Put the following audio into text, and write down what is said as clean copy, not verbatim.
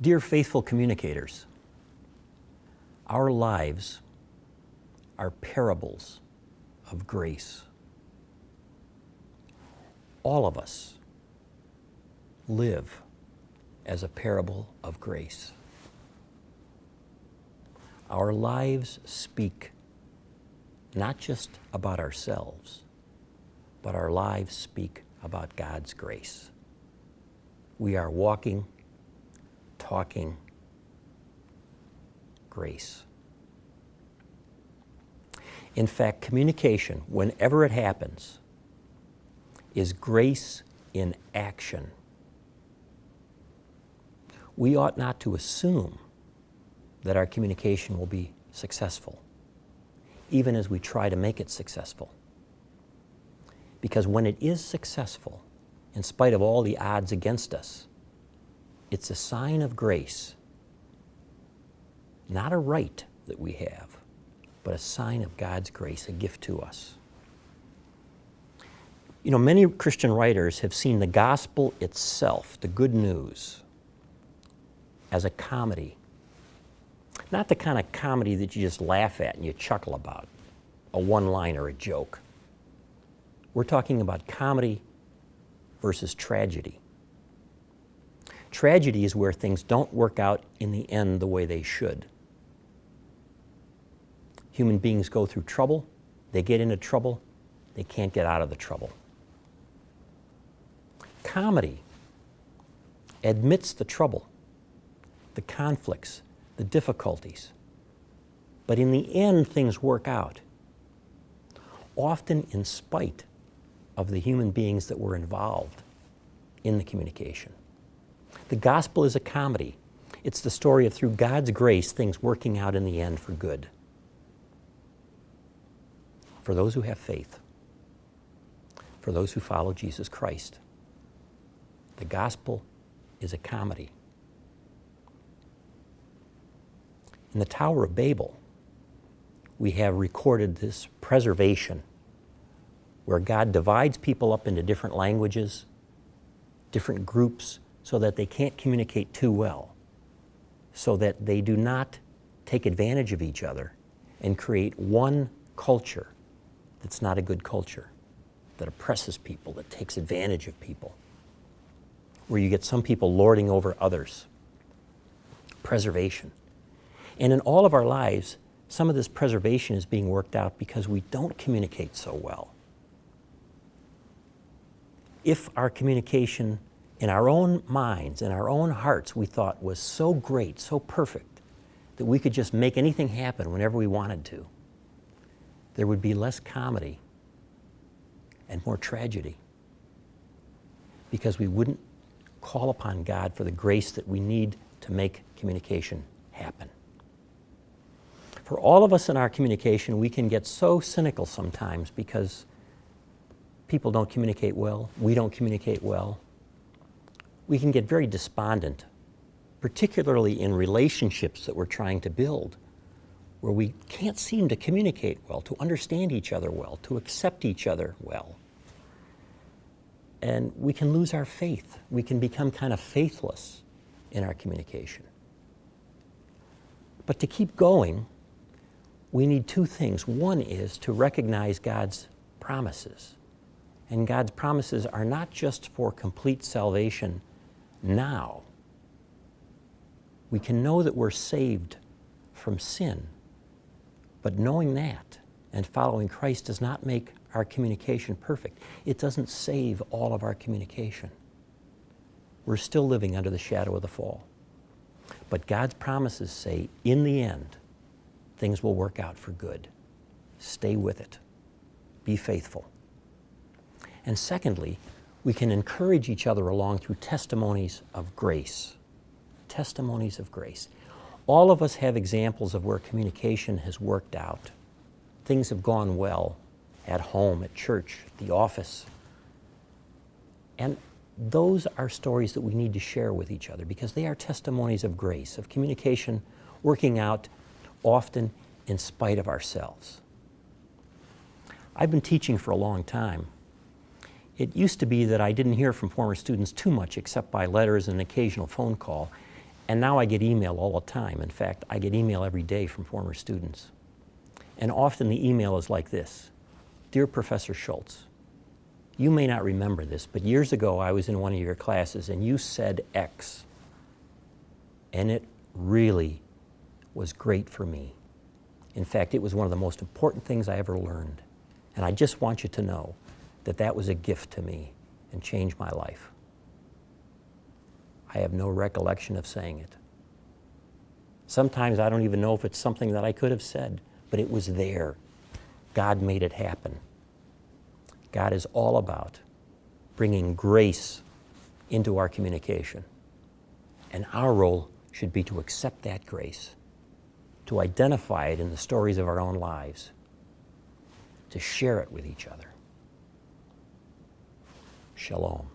Dear faithful communicators, our lives are parables of grace. All of us live as a parable of grace. Our lives speak not just about ourselves, but our lives speak about God's grace. We are walking, talking grace. In fact, communication, whenever it happens, is grace in action. We ought not to assume that our communication will be successful, even as we try to make it successful. Because when it is successful, in spite of all the odds against us, it's a sign of grace, not a right that we have, but a sign of God's grace, a gift to us. You know, many Christian writers have seen the gospel itself, the good news, as a comedy. Not the kind of comedy that you just laugh at and you chuckle about, a one-liner, a joke. We're talking about comedy versus tragedy. Tragedy is where things don't work out in the end the way they should. Human beings go through trouble, they get into trouble, they can't get out of the trouble. Comedy admits the trouble, the conflicts, the difficulties, but in the end things work out, often in spite of the human beings that were involved in the communication. The gospel is a comedy. It's the story of, through God's grace, things working out in the end for good. For those who have faith, for those who follow Jesus Christ. The gospel is a comedy. In the Tower of Babel, we have recorded this preservation where God divides people up into different languages, different groups, so that they can't communicate too well, so that they do not take advantage of each other and create one culture that's not a good culture, that oppresses people, that takes advantage of people, where you get some people lording over others. Preservation. And in all of our lives, some of this preservation is being worked out because we don't communicate so well. If our communication in our own minds, in our own hearts, we thought was so great, so perfect, that we could just make anything happen whenever we wanted to, there would be less comedy and more tragedy, because we wouldn't call upon God for the grace that we need to make communication happen. For all of us in our communication, we can get so cynical sometimes because people don't communicate well, we don't communicate well. We can get very despondent, particularly in relationships that we're trying to build, where we can't seem to communicate well, to understand each other well, to accept each other well. And we can lose our faith. We can become kind of faithless in our communication. But to keep going, we need two things. One is to recognize God's promises. And God's promises are not just for complete salvation now. We can know that we're saved from sin, but knowing that and following Christ does not make our communication perfect. It doesn't save all of our communication. We're still living under the shadow of the fall. But God's promises say, in the end, things will work out for good. Stay with it. Be faithful. And secondly, we can encourage each other along through testimonies of grace. Testimonies of grace. All of us have examples of where communication has worked out. Things have gone well at home, at church, at the office. And those are stories that we need to share with each other because they are testimonies of grace, of communication working out often in spite of ourselves. I've been teaching for a long time. It used to be that I didn't hear from former students too much except by letters and an occasional phone call. And now I get email all the time. In fact, I get email every day from former students. And often the email is like this: Dear Professor Schultze, you may not remember this, but years ago I was in one of your classes and you said X. And it really was great for me. In fact, it was one of the most important things I ever learned. And I just want you to know that that was a gift to me and changed my life. I have no recollection of saying it. Sometimes I don't even know if it's something that I could have said, but it was there. God made it happen. God is all about bringing grace into our communication. And our role should be to accept that grace, to identify it in the stories of our own lives, to share it with each other. Shalom.